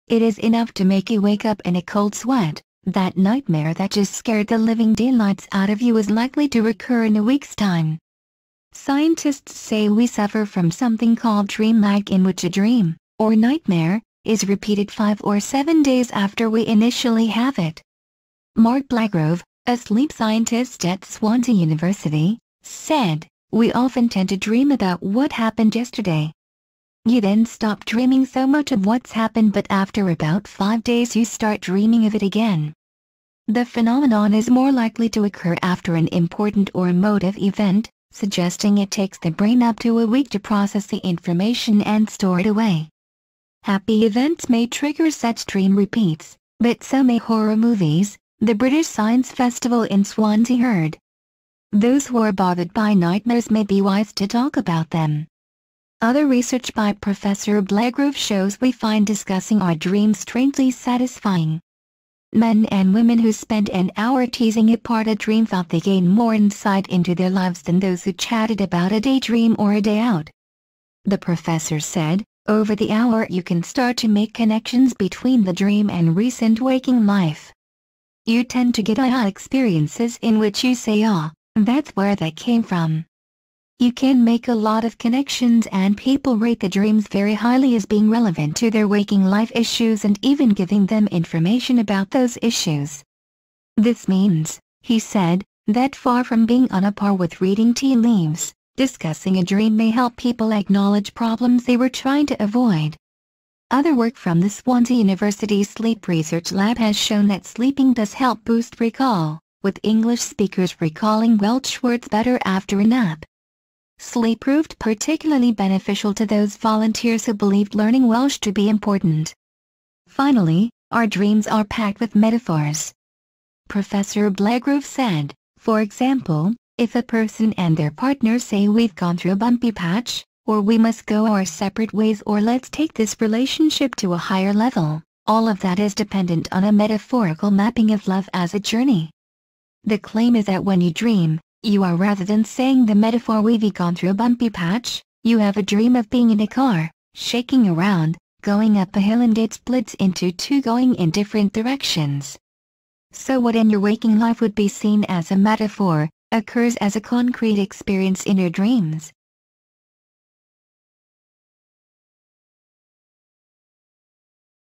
It is enough to make you wake up in a cold sweat. That nightmare that just scared the living daylights out of you is likely to recur in a week's time. Scientists say we suffer from something called dream lag, in which a dream, or nightmare, is repeated 5 or 7 days after we initially have it. Mark Blagrove, a sleep scientist at Swansea University, said, "We often tend to dream about what happened yesterday. You then stop dreaming so much of what's happened, but after about 5 days you start dreaming of it again. The phenomenon is more likely to occur after an important or emotive event, suggesting it takes the brain up to a week to process the information and store it away. Happy events may trigger such dream repeats, but so may horror movies," the British Science Festival in Swansea heard. Those who are bothered by nightmares may be wise to talk about them. Other research by Professor Blagrove shows we find discussing our dreams strangely satisfying. Men and women who spent an hour teasing apart a dream thought they gained more insight into their lives than those who chatted about a daydream or a day out. The professor said, "Over the hour you can start to make connections between the dream and recent waking life. You tend to get aha experiences in which you say, ah, that's where that came from." You can make a lot of connections, and people rate the dreams very highly as being relevant to their waking life issues and even giving them information about those issues. This means, he said, that far from being on a par with reading tea leaves, discussing a dream may help people acknowledge problems they were trying to avoid. Other work from the Swansea University Sleep Research Lab has shown that sleeping does help boost recall, with English speakers recalling Welsh words better after a nap. Sleep proved particularly beneficial to those volunteers who believed learning Welsh to be important. Finally, our dreams are packed with metaphors. Professor Blagrove said, for example, if a person and their partner say we've gone through a bumpy patch, or we must go our separate ways, or let's take this relationship to a higher level, all of that is dependent on a metaphorical mapping of love as a journey. The claim is that when you dream, you are, rather than saying the metaphor we've gone through a bumpy patch, you have a dream of being in a car, shaking around, going up a hill, and it splits into two going in different directions. So what in your waking life would be seen as a metaphor, occurs as a concrete experience in your dreams.